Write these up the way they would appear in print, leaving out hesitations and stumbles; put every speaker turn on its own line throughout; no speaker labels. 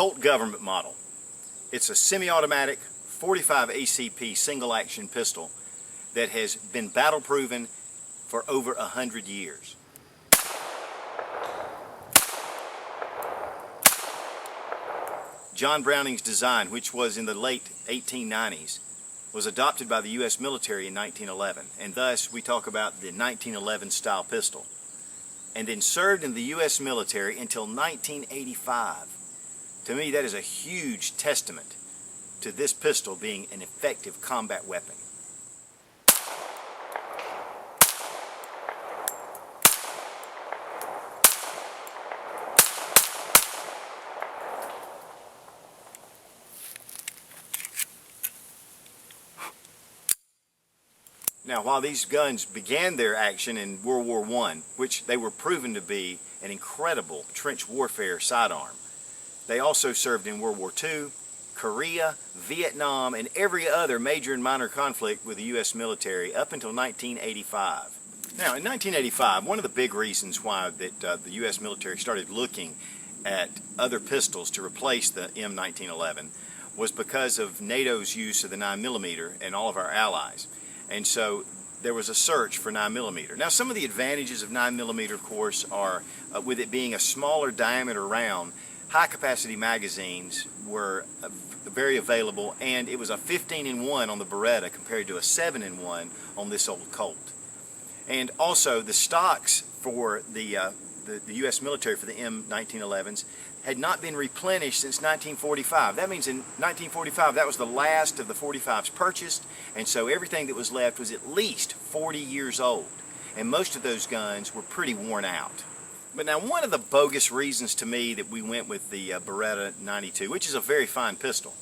Colt Government model. It's a semi-automatic 45 ACP single-action pistol that has been battle-proven for over 100 years. John Browning's design, which was in the late 1890s, was adopted by the U.S. military in 1911, and thus we talk about the 1911 style pistol, and then served in the U.S. military until 1985. To me, that is a huge testament to this pistol being an effective combat weapon. Now, while these guns began their action in World War I, which they were proven to be an incredible trench warfare sidearm, they also served in World War II, Korea, Vietnam, and every other major and minor conflict with the U.S. military up until 1985. Now, in 1985, one of the big reasons why the U.S. military started looking at other pistols to replace the M1911 was because of NATO's use of the 9mm and all of our allies. And so there was a search for 9mm. Now, some of the advantages of 9mm, of course, are with it being a smaller diameter round, high-capacity magazines were very available, and it was a 15-in-1 on the Beretta compared to a 7-in-1 on this old Colt. And also, the stocks for the U.S. military for the M1911s had not been replenished since 1945. That means in 1945, that was the last of the 45s purchased, and so everything that was left was at least 40 years old. And most of those guns were pretty worn out. But now, one of the bogus reasons to me that we went with the Beretta 92, which is a very fine pistol,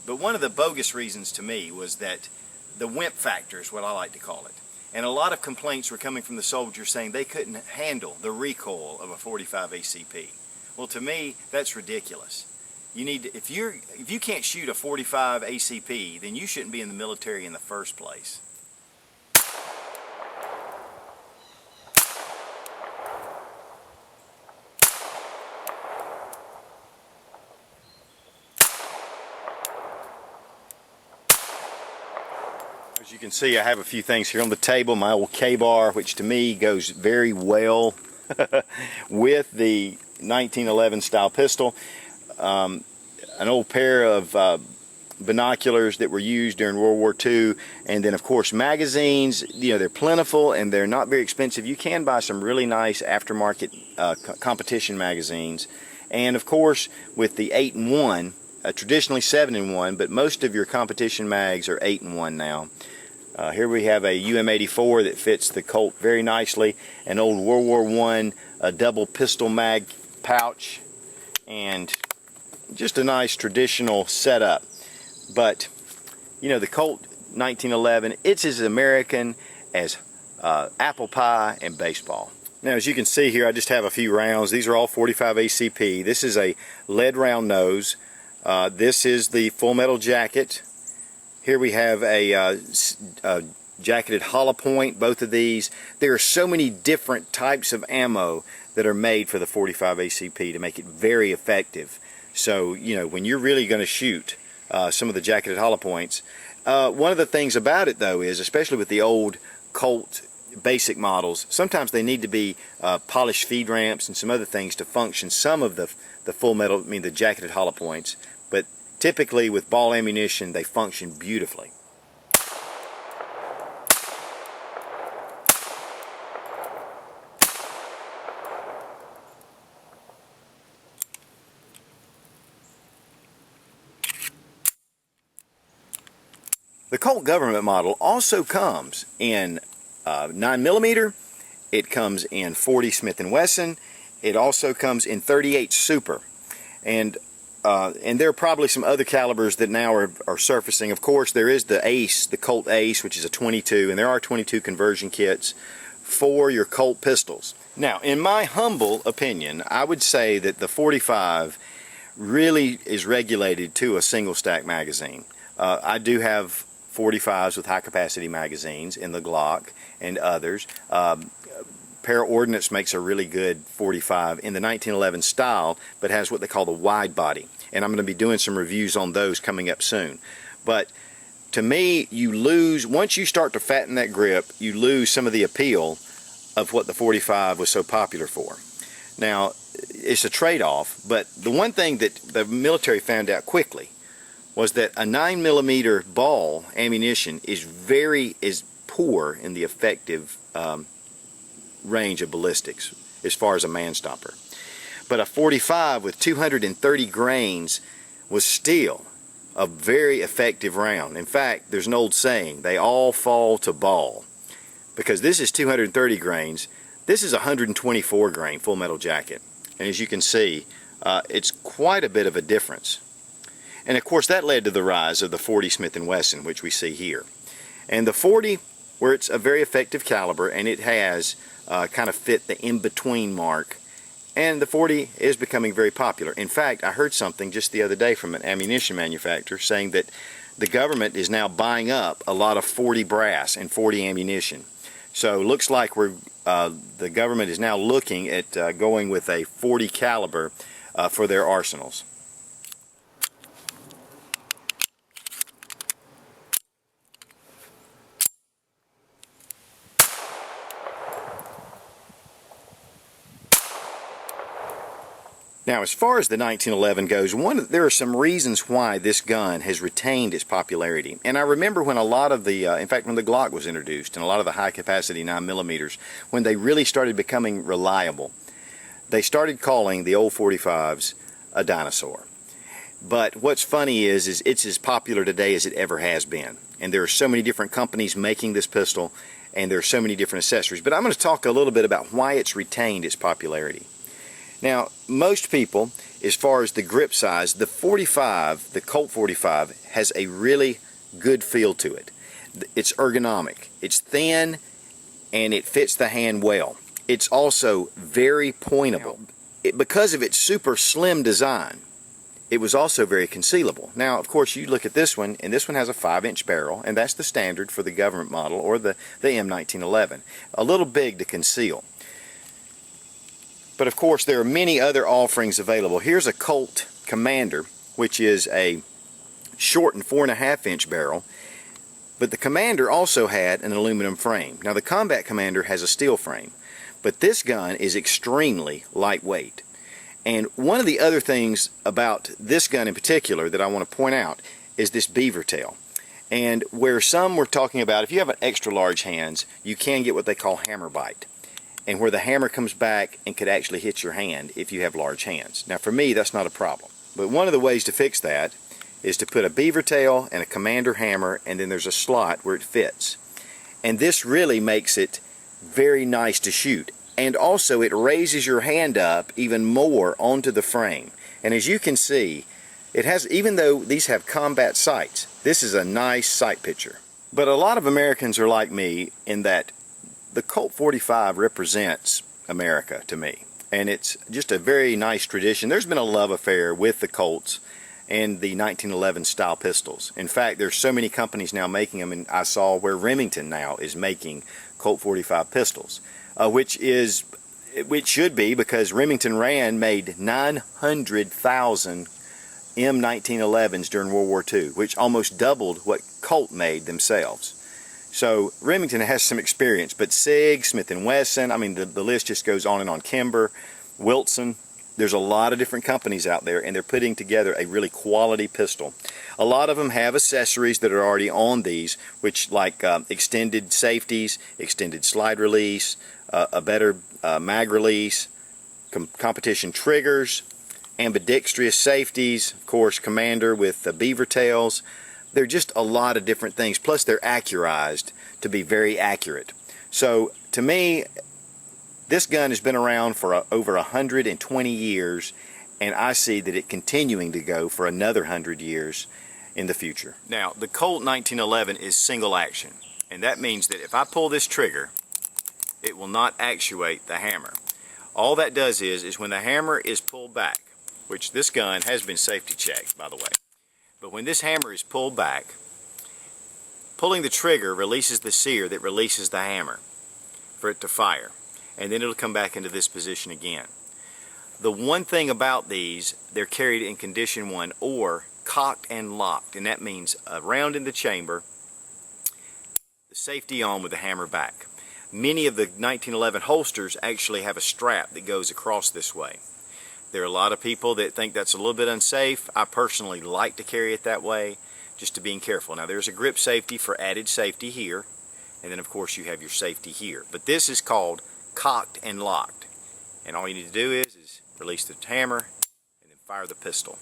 but one of the bogus reasons to me was that the wimp factor is what I like to call it. And a lot of complaints were coming from the soldiers saying they couldn't handle the recoil of a 45 ACP. Well, to me, that's ridiculous. You need to, if you can't shoot a 45 ACP, then you shouldn't be in the military in the first place. As you can see, I have a few things here on the table. My old K-bar, which to me goes very well with the 1911 style pistol. An old pair of binoculars that were used during World War II, and then of course magazines. You know, they're plentiful and they're not very expensive. You can buy some really nice aftermarket competition magazines, and of course with the 8-in-1, traditionally 7-in-1, but most of your competition mags are 8-in-1 now. Here we have a UM84 that fits the Colt very nicely, an old World War I double pistol mag pouch, and just a nice traditional setup. But you know, the Colt 1911, it's as American as apple pie and baseball. Now, as you can see here, I just have a few rounds. These are all 45 ACP. This is a lead round nose. This is the full metal jacket. Here we have a jacketed hollow point, both of these. There are so many different types of ammo that are made for the 45 ACP to make it very effective. So, you know, when you're really going to shoot some of the jacketed hollow points, one of the things about it, though, is, especially with the old Colt basic models, sometimes they need to be polished feed ramps and some other things to function some of the full metal, I mean the jacketed hollow points. But typically with ball ammunition, they function beautifully. The Colt Government model also comes in 9mm, it comes in 40 Smith & Wesson, it also comes in 38 Super, and there are probably some other calibers that now are surfacing. Of course, there is the Ace, the Colt Ace, which is a 22, and there are 22 conversion kits for your Colt pistols. Now, in my humble opinion, I would say that the 45 really is regulated to a single stack magazine. I do have 45s with high capacity magazines in the Glock and others. Para Ordnance makes a really good 45 in the 1911 style, but has what they call the wide body. And I'm going to be doing some reviews on those coming up soon. But to me, you lose, once you start to fatten that grip, you lose some of the appeal of what the 45 was so popular for. Now, it's a trade-off, but the one thing that the military found out quickly was that a 9mm ball ammunition is poor in the effective range of ballistics as far as a man-stopper. But a 45 with 230 grains was still a very effective round. In fact, there's an old saying, they all fall to ball. Because this is 230 grains, this is 124 grain full metal jacket. And as you can see, it's quite a bit of a difference. And of course that led to the rise of the 40 Smith & Wesson, which we see here. And the 40, where it's a very effective caliber and it has kind of fit the in-between mark, and the 40 is becoming very popular. In fact, I heard something just the other day from an ammunition manufacturer saying that the government is now buying up a lot of 40 brass and 40 ammunition. So it looks like the government is now looking at going with a 40 caliber for their arsenals. Now, as far as the 1911 goes, there are some reasons why this gun has retained its popularity. And I remember when a lot of the, in fact, when the Glock was introduced and a lot of the high-capacity 9mm, when they really started becoming reliable, they started calling the old 45s a dinosaur. But what's funny is it's as popular today as it ever has been. And there are so many different companies making this pistol, and there are so many different accessories. But I'm going to talk a little bit about why it's retained its popularity. Now, most people, as far as the grip size, the 45, the Colt 45, has a really good feel to it. It's ergonomic, it's thin, and it fits the hand well. It's also very pointable. Because of its super slim design, it was also very concealable. Now, of course, you look at this one, and this one has a 5-inch barrel, and that's the standard for the Government model, or the M1911. A little big to conceal. But of course there are many other offerings available. Here's a Colt Commander, which is a shortened 4.5-inch barrel, but the Commander also had an aluminum frame. Now the Combat Commander has a steel frame, but this gun is extremely lightweight. And one of the other things about this gun in particular that I want to point out is this beaver tail. And where some were talking about, if you have an extra large hands, you can get what they call hammer bite, and where the hammer comes back and could actually hit your hand if you have large hands. Now for me, that's not a problem. But one of the ways to fix that is to put a beaver tail and a Commander hammer, and then there's a slot where it fits. And this really makes it very nice to shoot. And also it raises your hand up even more onto the frame. And as you can see, it has, even though these have combat sights, this is a nice sight picture. But a lot of Americans are like me in that the Colt 45 represents America to me, and it's just a very nice tradition. There's been a love affair with the Colts and the 1911 style pistols. In fact, there's so many companies now making them, and I saw where Remington now is making Colt 45 pistols, which should be, because Remington Rand made 900,000 M1911s during World War II, which almost doubled what Colt made themselves. So Remington has some experience, but Sig, Smith & Wesson, I mean the list just goes on and on. Kimber, Wilson, there's a lot of different companies out there, and they're putting together a really quality pistol. A lot of them have accessories that are already on these, which like extended safeties, extended slide release, a better mag release, competition triggers, ambidextrous safeties, of course Commander with the beaver tails. They're just a lot of different things, plus they're accurized to be very accurate. So to me, this gun has been around for over 120 years, and I see that it continuing to go for another 100 years in the future. Now, the Colt 1911 is single action, and that means that if I pull this trigger, it will not actuate the hammer. All that does is when the hammer is pulled back, which this gun has been safety checked, by the way, but when this hammer is pulled back, pulling the trigger releases the sear that releases the hammer for it to fire. and then it'll come back into this position again. The one thing about these, they're carried in condition 1 or cocked and locked, and that means a round in the chamber, the safety on with the hammer back. Many of the 1911 holsters actually have a strap that goes across this way. There are a lot of people that think that's a little bit unsafe. I personally like to carry it that way, just to being careful. Now there's a grip safety for added safety here, and then of course you have your safety here. But this is called cocked and locked. And all you need to do is release the hammer and then fire the pistol.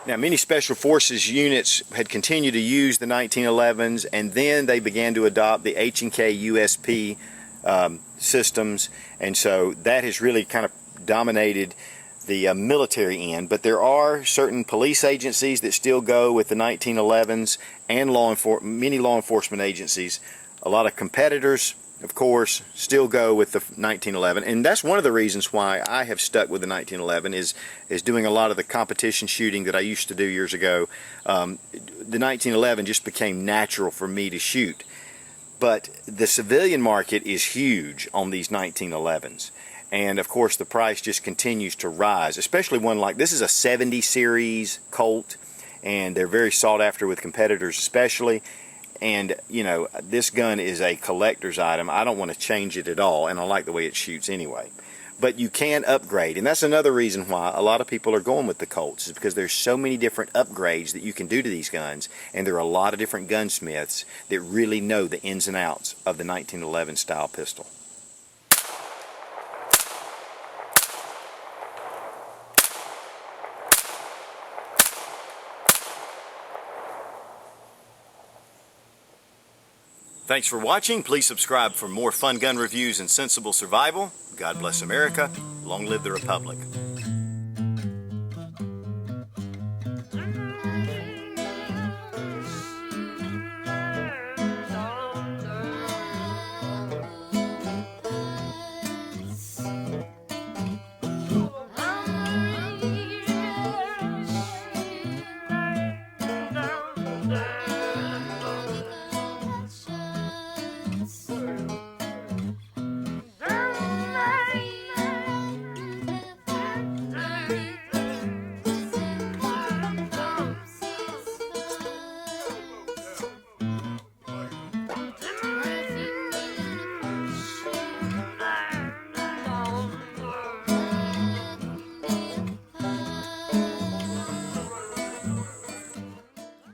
Now, many Special Forces units had continued to use the 1911s, and then they began to adopt the H&K USP systems, and so that has really kind of dominated the military end. But there are certain police agencies that still go with the 1911s, and many law enforcement agencies. A lot of competitors, of course, still go with the 1911, and that's one of the reasons why I have stuck with the 1911 is doing a lot of the competition shooting that I used to do years ago. The 1911 just became natural for me to shoot. But the civilian market is huge on these 1911s, and of course the price just continues to rise, especially one like this is a 70 series Colt, and they're very sought after with competitors especially. And you know, this gun is a collector's item. I don't want to change it at all, and I like the way it shoots anyway. But you can upgrade, and that's another reason why a lot of people are going with the Colts, is because there's so many different upgrades that you can do to these guns, and there are a lot of different gunsmiths that really know the ins and outs of the 1911 style pistol. Thanks for watching. Please subscribe for more fun gun reviews and sensible survival. God bless America. Long live the Republic.